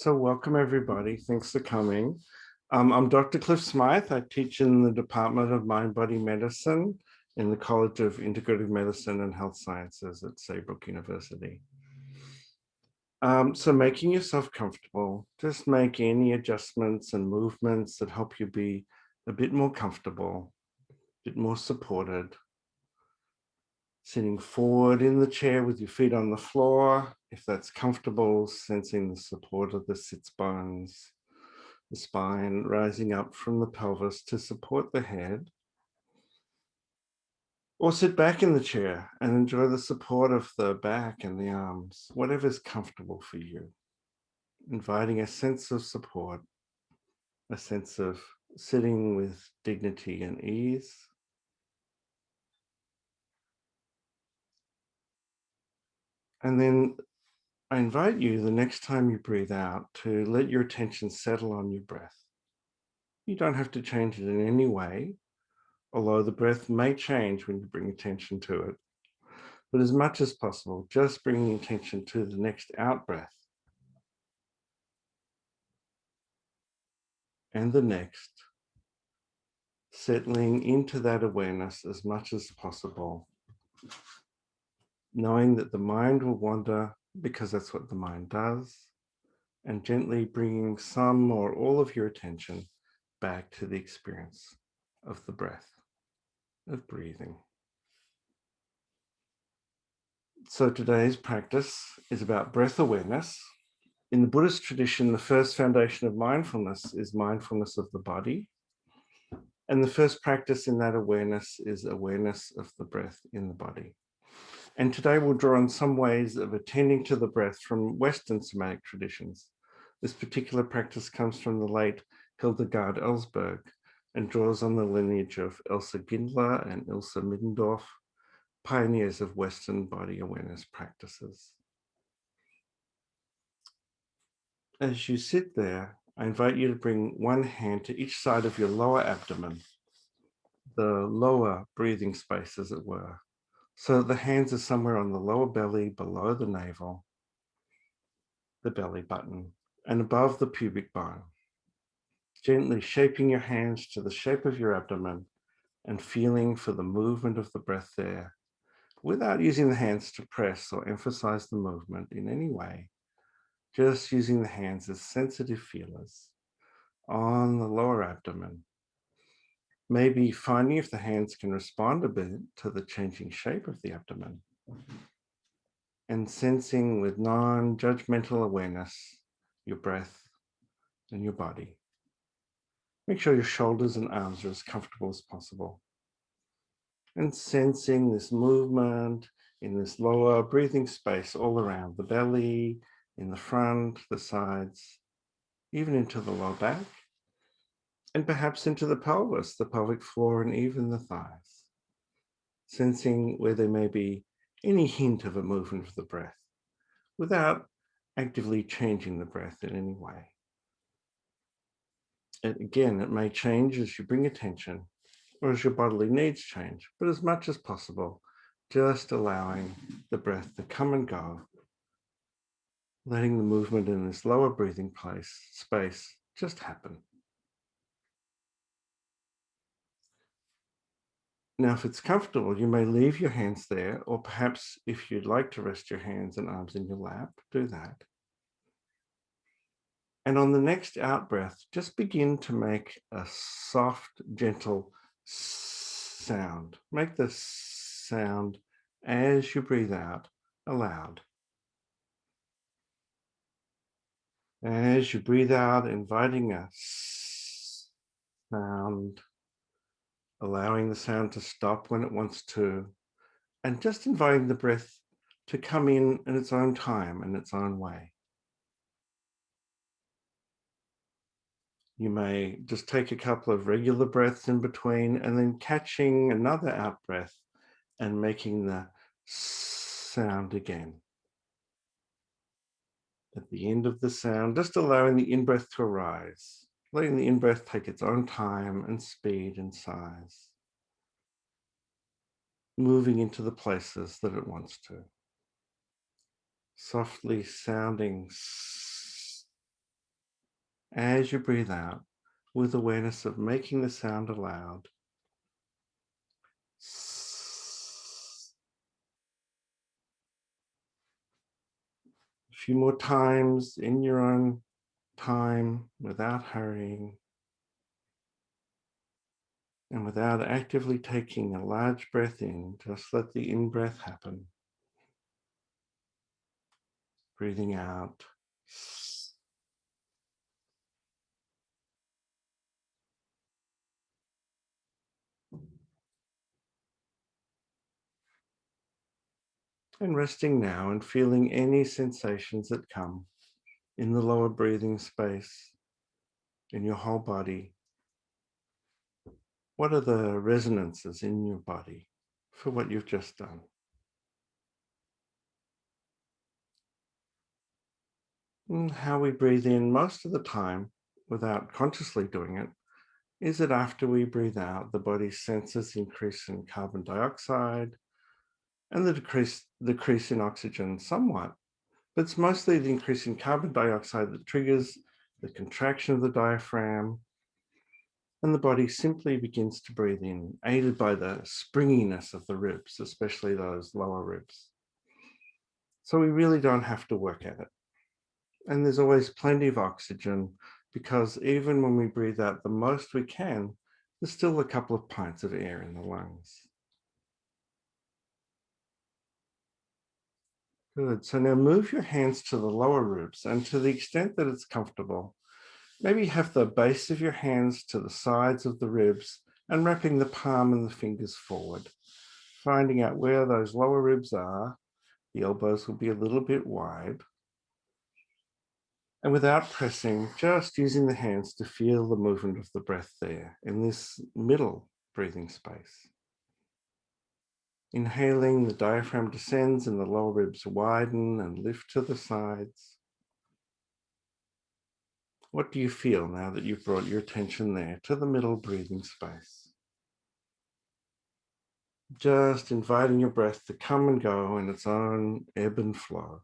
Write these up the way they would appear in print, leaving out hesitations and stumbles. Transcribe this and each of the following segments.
So welcome everybody. Thanks for coming. I'm Dr. Cliff Smyth. I teach in the Department of Mind-Body Medicine in the College of Integrative Medicine and Health Sciences at Saybrook University. So making yourself comfortable, just make any adjustments and movements that help you be a bit more comfortable, a bit more supported. Sitting forward in the chair with your feet on the floor, if that's comfortable, sensing the support of the sits bones, the spine rising up from the pelvis to support the head. Or sit back in the chair and enjoy the support of the back and the arms, whatever's comfortable for you. Inviting a sense of support, a sense of sitting with dignity and ease. And then I invite you the next time you breathe out to let your attention settle on your breath. You don't have to change it in any way, although the breath may change when you bring attention to it. But as much as possible, just bringing attention to the next out breath and the next, settling into that awareness as much as possible, knowing that the mind will wander because that's what the mind does, and gently bringing some or all of your attention back to the experience of the breath, of breathing. So today's practice is about breath awareness. In the Buddhist tradition, the first foundation of mindfulness is mindfulness of the body. And the first practice in that awareness is awareness of the breath in the body. And today we'll draw on some ways of attending to the breath from Western somatic traditions. This particular practice comes from the late Hildegard Ellsberg and draws on the lineage of Elsa Gindler and Ilse Middendorf, pioneers of Western body awareness practices. As you sit there, I invite you to bring one hand to each side of your lower abdomen, the lower breathing space, as it were. So the hands are somewhere on the lower belly, below the navel, the belly button, and above the pubic bone. Gently shaping your hands to the shape of your abdomen and feeling for the movement of the breath there, without using the hands to press or emphasize the movement in any way, just using the hands as sensitive feelers on the lower abdomen. Maybe finding if the hands can respond a bit to the changing shape of the abdomen, and sensing with non-judgmental awareness your breath and your body. Make sure your shoulders and arms are as comfortable as possible. And sensing this movement in this lower breathing space all around the belly, in the front, the sides, even into the lower back, and perhaps into the pelvis, the pelvic floor, and even the thighs. Sensing where there may be any hint of a movement of the breath without actively changing the breath in any way. And again, it may change as you bring attention or as your bodily needs change, but as much as possible, just allowing the breath to come and go, letting the movement in this lower breathing space just happen. Now, if it's comfortable, you may leave your hands there, or perhaps if you'd like to rest your hands and arms in your lap, do that. And on the next out breath, just begin to make a soft, gentle sound. Make the sound as you breathe out aloud. As you breathe out, inviting a sound, allowing the sound to stop when it wants to, and just inviting the breath to come in its own time and its own way. You may just take a couple of regular breaths in between and then catching another out breath and making the sound again. At the end of the sound, just allowing the in-breath to arise, letting the in-breath take its own time and speed and size, moving into the places that it wants to. Softly sounding as you breathe out, with awareness of making the sound aloud. A few more times in your own time, without hurrying and without actively taking a large breath in. Just let the in-breath happen. Breathing out. And resting now and feeling any sensations that come in the lower breathing space in your whole body. What are the resonances in your body for what you've just done? And how we breathe in most of the time, without consciously doing it, is that after we breathe out, the body senses the increase in carbon dioxide and the decrease in oxygen somewhat. But it's mostly the increase in carbon dioxide that triggers the contraction of the diaphragm, and the body simply begins to breathe in, aided by the springiness of the ribs, especially those lower ribs. So we really don't have to work at it. And there's always plenty of oxygen, because even when we breathe out the most we can, there's still a couple of pints of air in the lungs. Good. So now move your hands to the lower ribs, and to the extent that it's comfortable, maybe have the base of your hands to the sides of the ribs and wrapping the palm and the fingers forward, finding out where those lower ribs are. The elbows will be a little bit wide. And without pressing, just using the hands to feel the movement of the breath there in this middle breathing space. Inhaling, the diaphragm descends and the lower ribs widen and lift to the sides. What do you feel now that you've brought your attention there to the middle breathing space? Just inviting your breath to come and go in its own ebb and flow.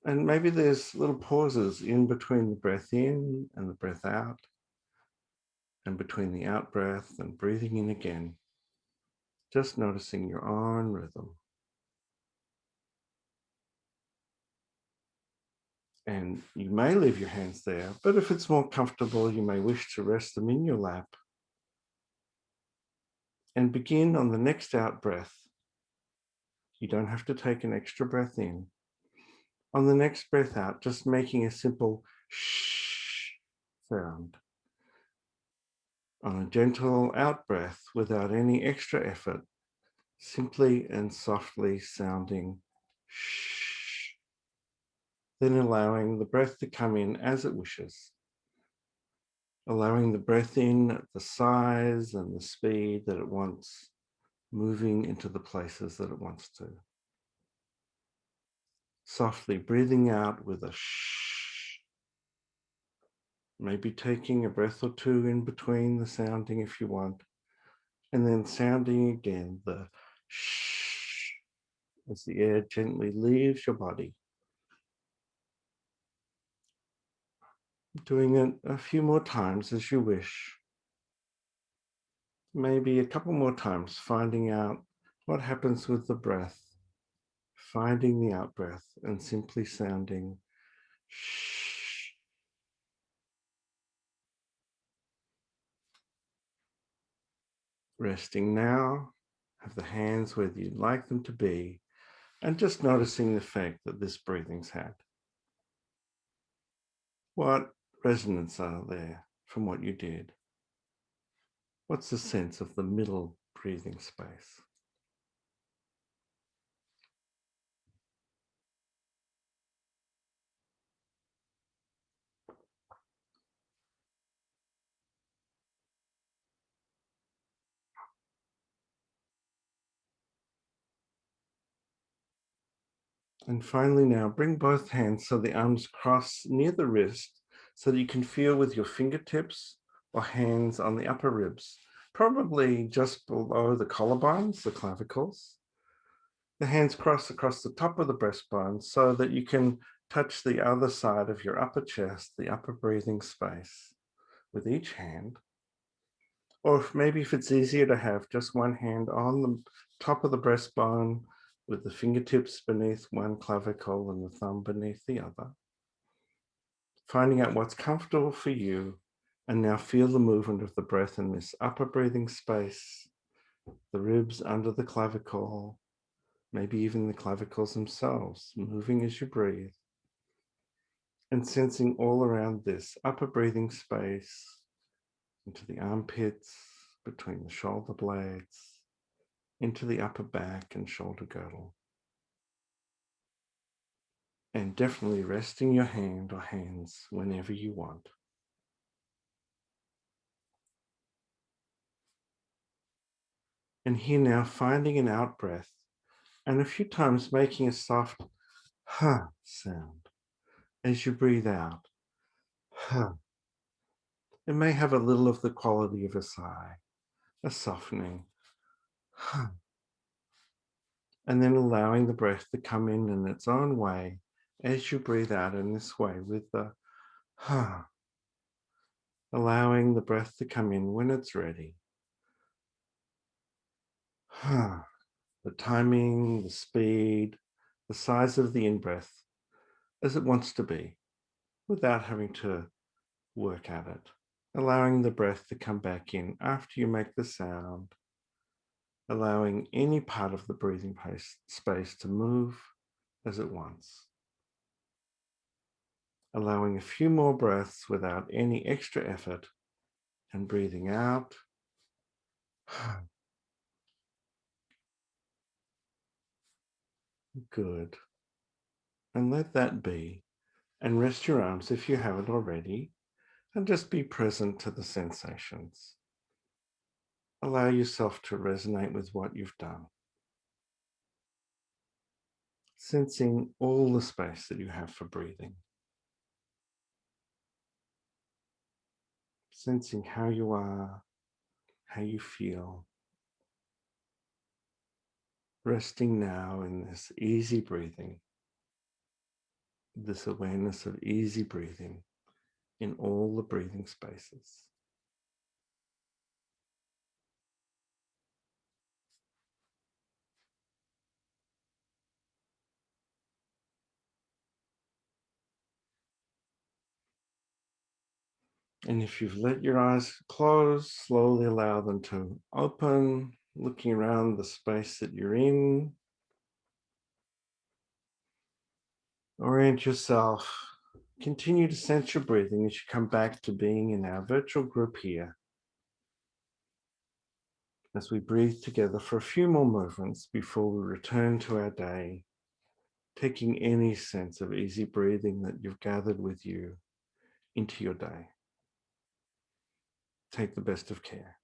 And maybe there's little pauses in between the breath in and the breath out, and between the out breath and breathing in again. Just noticing your own rhythm. And you may leave your hands there, but if it's more comfortable, you may wish to rest them in your lap. And begin on the next out breath. You don't have to take an extra breath in. On the next breath out, just making a simple shh sound. On a gentle out breath, without any extra effort, simply and softly sounding shh. Then allowing the breath to come in as it wishes. Allowing the breath in at the size and the speed that it wants, moving into the places that it wants to. Softly breathing out with a shh. Maybe taking a breath or two in between the sounding if you want, and then sounding again the shh as the air gently leaves your body. Doing it a few more times as you wish. Maybe a couple more times, finding out what happens with the breath, finding the out breath and simply sounding shh. Resting now, have the hands where you'd like them to be, and just noticing the effect that this breathing's had. What resonance are there from what you did? What's the sense of the middle breathing space? And finally now, bring both hands so the arms cross near the wrist so that you can feel with your fingertips or hands on the upper ribs, probably just below the collarbones, the clavicles. The hands cross across the top of the breastbone so that you can Touch the other side of your upper chest, the upper breathing space, with each hand. Or if it's easier to have just one hand on the top of the breastbone with the fingertips beneath one clavicle and the thumb beneath the other. Finding out what's comfortable for you, and now feel the movement of the breath in this upper breathing space, the ribs under the clavicle, maybe even the clavicles themselves, moving as you breathe, and sensing all around this upper breathing space into the armpits, between the shoulder blades, into the upper back and shoulder girdle. And definitely resting your hand or hands whenever you want. And here now, finding an out breath, and a few times making a soft huh sound as you breathe out. Huh. It may have a little of the quality of a sigh, a softening. Huh. And then allowing the breath to come in its own way as you breathe out in this way with the huh. Allowing the breath to come in when it's ready. Huh. The timing, the speed, the size of the in-breath as it wants to be without having to work at it. Allowing the breath to come back in after you make the sound. Allowing any part of the breathing space to move as it wants. Allowing a few more breaths without any extra effort and breathing out. Good. And let that be. And rest your arms if you haven't already. And just be present to the sensations. Allow yourself to resonate with what you've done. Sensing all the space that you have for breathing. Sensing how you are, how you feel. Resting now in this easy breathing, this awareness of easy breathing in all the breathing spaces. And if you've let your eyes close, slowly allow them to open, looking around the space that you're in. Orient yourself. Continue to sense your breathing as you come back to being in our virtual group here. As we breathe together for a few more movements before we return to our day, taking any sense of easy breathing that you've gathered with you into your day. Take the best of care.